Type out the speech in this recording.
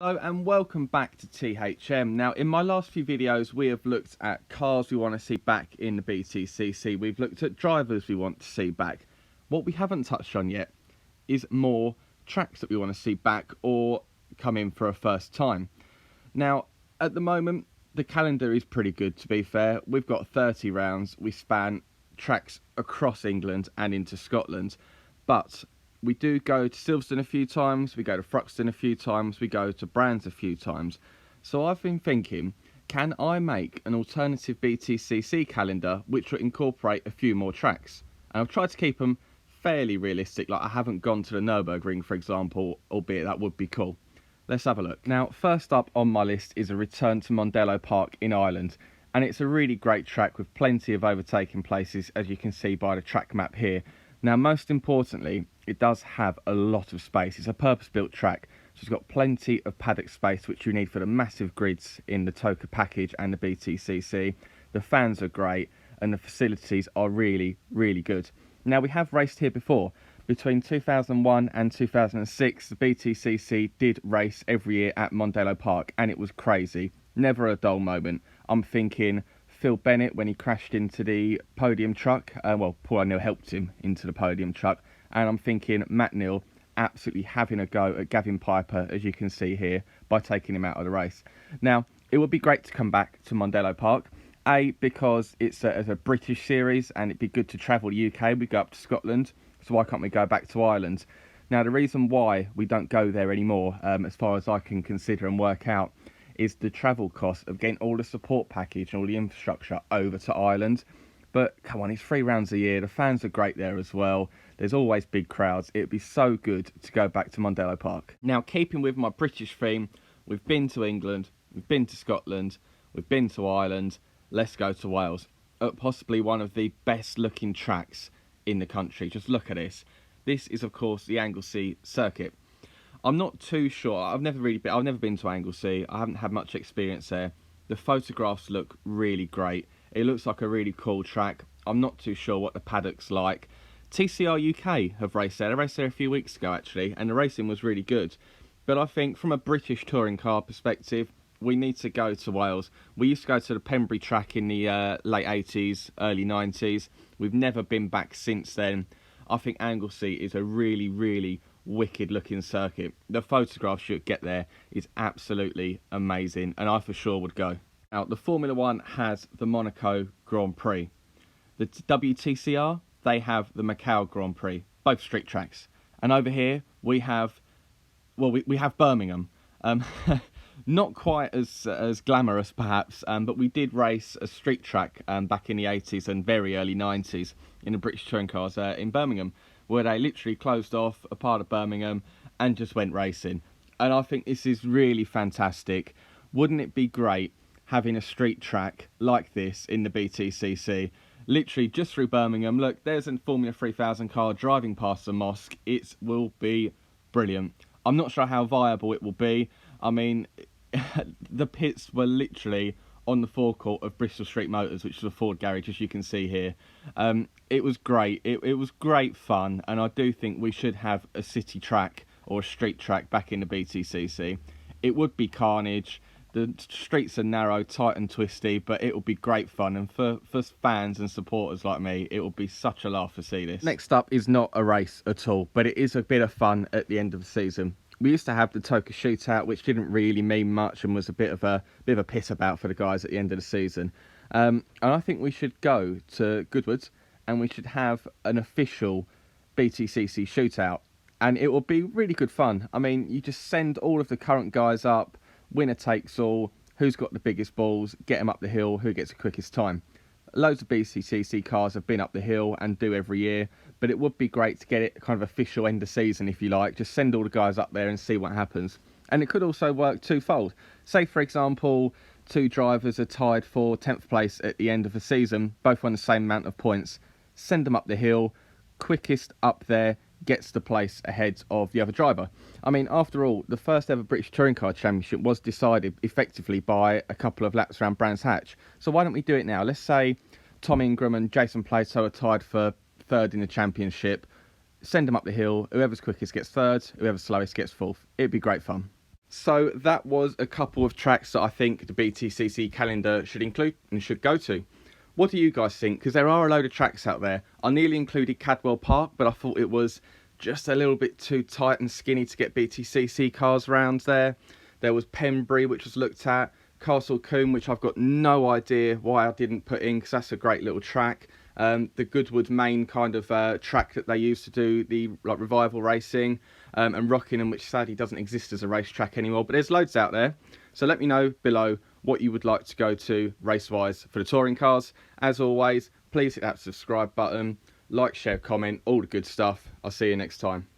Hello and welcome back to THM. Now, in my last few videos, we have looked at cars we want to see back in the BTCC. We've looked at drivers we want to see back. What we haven't touched on yet is more tracks that we want to see back or come in for a first time. Now, at the moment, the calendar is pretty good, to be fair. We've got 30 rounds. We span tracks across England and into Scotland. But we do go to Silverstone a few times, we go to Thruxton a few times, we go to Brands a few times. So I've been thinking, can I make an alternative BTCC calendar which will incorporate a few more tracks? And I've tried to keep them fairly realistic, like I haven't gone to the Nürburgring, for example, albeit that would be cool. Let's have a look. Now, first up on my list is a return to Mondelo Park in Ireland. And it's a really great track with plenty of overtaking places, as you can see by the track map here. Now, most importantly, it does have a lot of space. It's a purpose-built track, so it's got plenty of paddock space, which you need for the massive grids in the TOCA package and the BTCC. The fans are great, and the facilities are really, really good. Now, we have raced here before. Between 2001 and 2006, the BTCC did race every year at Mondelo Park, and it was crazy. Never a dull moment. I'm thinking Phil Bennett when he crashed into the podium truck. Well, Paul O'Neill helped him into the podium truck. And I'm thinking Matt Neal absolutely having a go at Gavin Piper, as you can see here, by taking him out of the race. Now, it would be great to come back to Mondelo Park. A, because it's a British series and it'd be good to travel the UK. We go up to Scotland, so why can't we go back to Ireland? Now, the reason why we don't go there anymore, as far as I can consider and work out, is the travel cost of getting all the support package and all the infrastructure over to Ireland. But come on, it's 3 rounds a year. The fans are great there as well. There's always big crowds. It'd be so good to go back to Mondelo Park. Now, keeping with my British theme, we've been to England, we've been to Scotland, we've been to Ireland. Let's go to Wales. Possibly one of the best looking tracks in the country. Just look at this. This is, of course, the Anglesey circuit. I'm not too sure. I've never been to Anglesey. I haven't had much experience there. The photographs look really great. It looks like a really cool track. I'm not too sure what the paddock's like. TCR UK have raced there. They raced there a few weeks ago, actually, and the racing was really good. But I think from a British touring car perspective, we need to go to Wales. We used to go to the Pembrey track in the late 80s, early 90s. We've never been back since then. I think Anglesey is a really, really wicked looking circuit. The photographs you get there is absolutely amazing, and I for sure would go. Now, the Formula One has the Monaco Grand Prix. The WTCR, they have the Macau Grand Prix, both street tracks. And over here we have, well, we have Birmingham. Not quite as glamorous perhaps, but we did race a street track back in the 80s and very early 90s in the British touring cars in Birmingham, where they literally closed off a part of Birmingham and just went racing. And I think this is really fantastic. Wouldn't it be great having a street track like this in the BTCC? Literally just through Birmingham. Look, there's a Formula 3000 car driving past the mosque. It will be brilliant. I'm not sure how viable it will be. I mean, the pits were literally on the forecourt of Bristol Street Motors, which is a Ford garage, as you can see here. It was great. It was great fun, and I do think we should have a city track or a street track back in the BTCC. It would be carnage. The streets are narrow, tight and twisty, but it will be great fun, and for fans and supporters like me, it will be such a laugh to see this. Next up is not a race at all, but it is a bit of fun at the end of the season. We used to have the TOCA shootout, which didn't really mean much and was a bit of a piss about for the guys at the end of the season. And I think we should go to Goodwood and we should have an official BTCC shootout, and it will be really good fun. I mean, you just send all of the current guys up, winner takes all, who's got the biggest balls, get them up the hill, who gets the quickest time. Loads of BTCC cars have been up the hill and do every year, but it would be great to get it kind of official end of season, if you like. Just send all the guys up there and see what happens. And it could also work twofold. Say, for example, 2 drivers are tied for 10th place at the end of the season, both on the same amount of points. Send them up the hill, quickest up there gets the place ahead of the other driver. I mean, after all, the first ever British Touring Car Championship was decided effectively by a couple of laps around Brands Hatch. So why don't we do it now? Let's say Tom Ingram and Jason Plato are tied for 3rd in the championship. Send them up the hill. Whoever's quickest gets 3rd, whoever's slowest gets 4th. It'd be great fun. So that was a couple of tracks that I think the BTCC calendar should include and should go to. What do you guys think? Because there are a load of tracks out there. I nearly included Cadwell Park, but I thought it was just a little bit too tight and skinny to get BTCC cars round there. There was Pembury, which was looked at. Castle Combe, which I've got no idea why I didn't put in, because that's a great little track. The Goodwood main kind of track that they used to do the revival racing, and Rockingham, which sadly doesn't exist as a racetrack anymore, but there's loads out there. So let me know below what you would like to go to race-wise for the touring cars. As always, please hit that subscribe button, like, share, comment, all the good stuff. I'll see you next time.